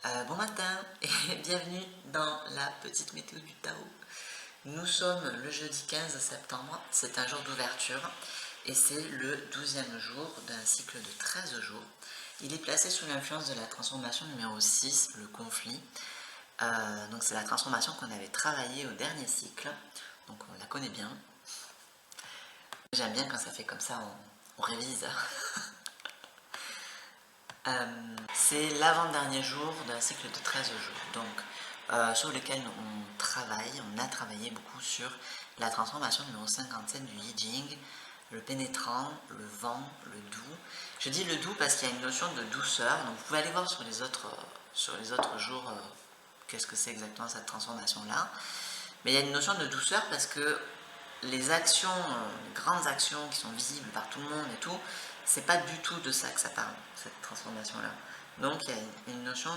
Bon matin et bienvenue dans la petite météo du Tao. Nous sommes le jeudi 15 septembre, c'est un jour d'ouverture et c'est le 12e jour d'un cycle de 13 jours. Il est placé sous l'influence de la transformation numéro 6, le conflit. Donc c'est la transformation qu'on avait travaillée au dernier cycle, donc on la connaît bien. J'aime bien quand ça fait comme ça, on révise. C'est l'avant-dernier jour d'un cycle de 13 jours, donc sur lequel on a travaillé beaucoup sur la transformation numéro 57 du Yi Jing, le pénétrant, le vent, le doux. Je dis le doux parce qu'il y a une notion de douceur, donc vous pouvez aller voir sur les autres jours qu'est-ce que c'est exactement cette transformation-là. Mais il y a une notion de douceur parce que les actions, les grandes actions qui sont visibles par tout le monde et tout, c'est pas du tout de ça que ça parle, cette transformation-là. Donc il y a une notion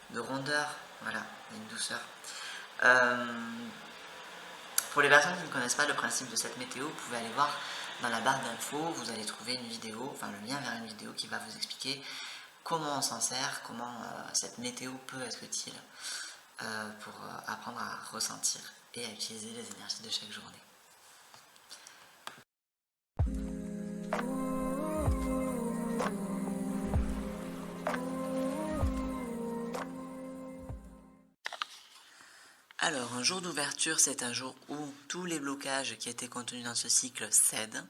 de rondeur, voilà, une douceur. Pour les personnes qui ne connaissent pas le principe de cette météo, vous pouvez aller voir dans la barre d'infos, vous allez trouver une vidéo, enfin le lien vers une vidéo qui va vous expliquer comment on s'en sert, comment cette météo peut être utile pour apprendre à ressentir et à utiliser les énergies de chaque journée. Alors, un jour d'ouverture, c'est un jour où tous les blocages qui étaient contenus dans ce cycle cèdent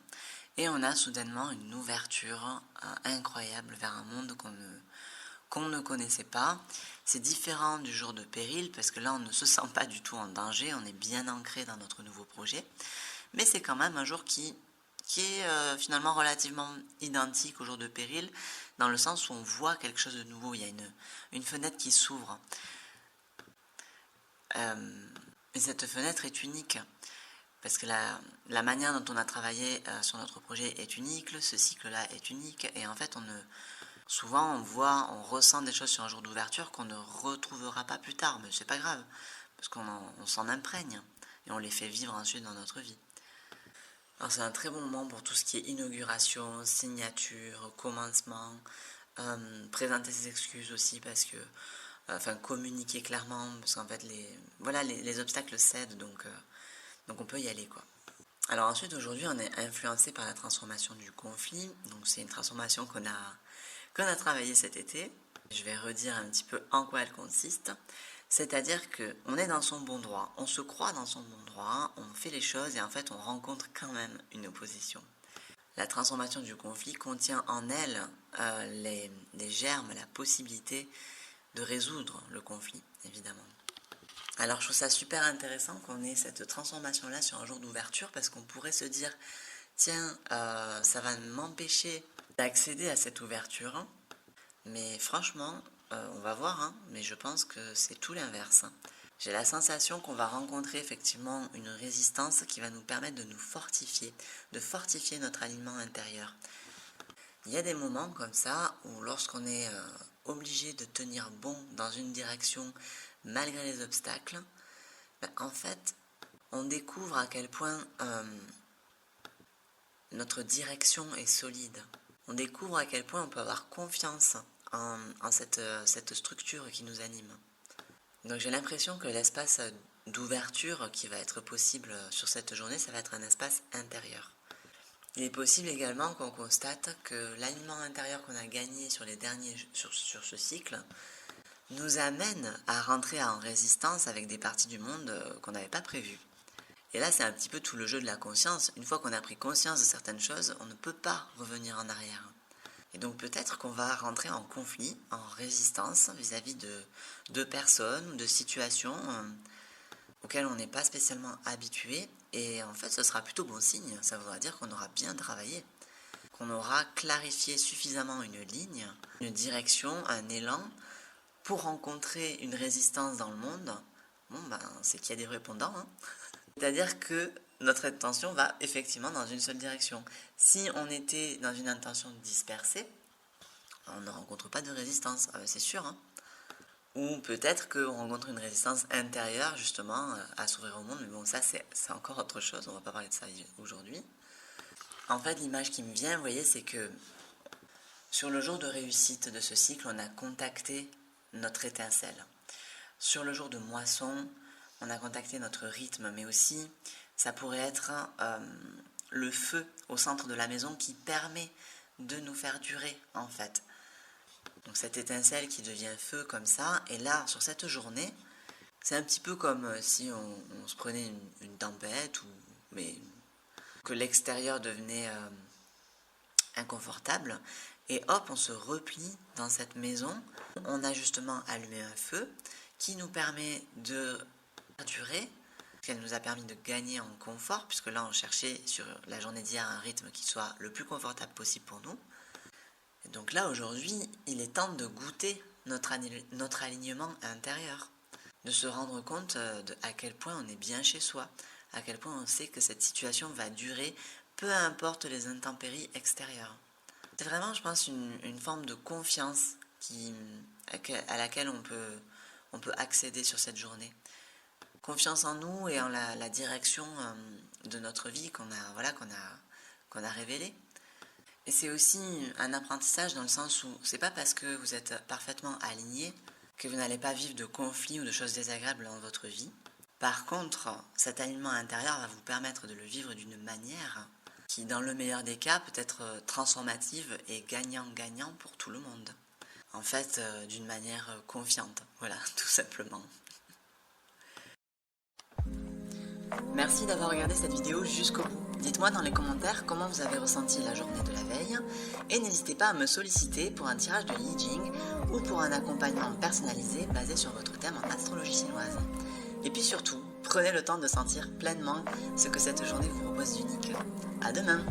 et on a soudainement une ouverture incroyable vers un monde qu'on ne connaissait pas. C'est différent du jour de péril parce que là, on ne se sent pas du tout en danger, on est bien ancré dans notre nouveau projet. Mais c'est quand même un jour qui est finalement relativement identique au jour de péril, dans le sens où on voit quelque chose de nouveau, il y a une fenêtre qui s'ouvre. Et cette fenêtre est unique, parce que la manière dont on a travaillé sur notre projet est unique, ce cycle-là est unique, et en fait souvent on ressent des choses sur un jour d'ouverture qu'on ne retrouvera pas plus tard, mais c'est pas grave, parce qu'on s'en imprègne, et on les fait vivre ensuite dans notre vie. Alors c'est un très bon moment pour tout ce qui est inauguration, signature, commencement, présenter ses excuses aussi parce que, communiquer clairement parce qu'en fait les obstacles cèdent donc on peut y aller quoi. Alors ensuite aujourd'hui on est influencé par la transformation du conflit, donc c'est une transformation qu'on a travaillé cet été. Je vais redire un petit peu en quoi elle consiste. C'est-à-dire qu'on est dans son bon droit, on se croit dans son bon droit, on fait les choses et en fait on rencontre quand même une opposition. La transformation du conflit contient en elle les germes, la possibilité de résoudre le conflit, évidemment. Alors je trouve ça super intéressant qu'on ait cette transformation-là sur un jour d'ouverture parce qu'on pourrait se dire, tiens, ça va m'empêcher d'accéder à cette ouverture. Mais franchement, on va voir, hein, mais je pense que c'est tout l'inverse. J'ai la sensation qu'on va rencontrer effectivement une résistance qui va nous permettre de nous fortifier, de fortifier notre alignement intérieur. Il y a des moments comme ça où lorsqu'on est obligé de tenir bon dans une direction malgré les obstacles, en fait, on découvre à quel point notre direction est solide. On découvre à quel point on peut avoir confiance en cette structure qui nous anime. Donc j'ai l'impression que l'espace d'ouverture qui va être possible sur cette journée, ça va être un espace intérieur. Il est possible également qu'on constate que l'alignement intérieur qu'on a gagné sur ce cycle nous amène à rentrer en résistance avec des parties du monde qu'on n'avait pas prévues. Et là, c'est un petit peu tout le jeu de la conscience. Une fois qu'on a pris conscience de certaines choses, on ne peut pas revenir en arrière. Et donc peut-être qu'on va rentrer en conflit, en résistance vis-à-vis de personnes ou de situations auxquelles on n'est pas spécialement habitué. Et en fait, ce sera plutôt bon signe. Ça voudra dire qu'on aura bien travaillé, qu'on aura clarifié suffisamment une ligne, une direction, un élan pour rencontrer une résistance dans le monde. Bon, c'est qu'il y a des répondants, hein. C'est-à-dire que notre intention va effectivement dans une seule direction. Si on était dans une intention dispersée, on ne rencontre pas de résistance, c'est sûr. Hein. Ou peut-être qu'on rencontre une résistance intérieure justement à s'ouvrir au monde, mais bon ça c'est encore autre chose, on ne va pas parler de ça aujourd'hui. En fait l'image qui me vient, vous voyez, c'est que sur le jour de réussite de ce cycle, on a contacté notre étincelle. Sur le jour de moisson, on a contacté notre rythme, mais aussi ça pourrait être le feu au centre de la maison qui permet de nous faire durer en fait. Donc cette étincelle qui devient feu comme ça, et là sur cette journée, c'est un petit peu comme si on se prenait une tempête, mais que l'extérieur devenait inconfortable, et hop, on se replie dans cette maison. On a justement allumé un feu qui nous permet de durer, qu'elle nous a permis de gagner en confort, puisque là on cherchait sur la journée d'hier un rythme qui soit le plus confortable possible pour nous. Et donc là aujourd'hui, il est temps de goûter notre alignement intérieur, de se rendre compte à quel point on est bien chez soi, à quel point on sait que cette situation va durer, peu importe les intempéries extérieures. C'est vraiment, je pense, une forme de confiance à laquelle on peut accéder sur cette journée. Confiance en nous et en la direction de notre vie qu'on a révélée. Et c'est aussi un apprentissage dans le sens où c'est pas parce que vous êtes parfaitement aligné que vous n'allez pas vivre de conflits ou de choses désagréables dans votre vie. Par contre, cet alignement intérieur va vous permettre de le vivre d'une manière qui, dans le meilleur des cas, peut être transformative et gagnant-gagnant pour tout le monde. En fait, d'une manière confiante, voilà, tout simplement. Merci d'avoir regardé cette vidéo jusqu'au bout. Dites-moi dans les commentaires comment vous avez ressenti la journée de la veille et n'hésitez pas à me solliciter pour un tirage de Yi Jing ou pour un accompagnement personnalisé basé sur votre thème en astrologie chinoise. Et puis surtout, prenez le temps de sentir pleinement ce que cette journée vous propose d'unique. À demain!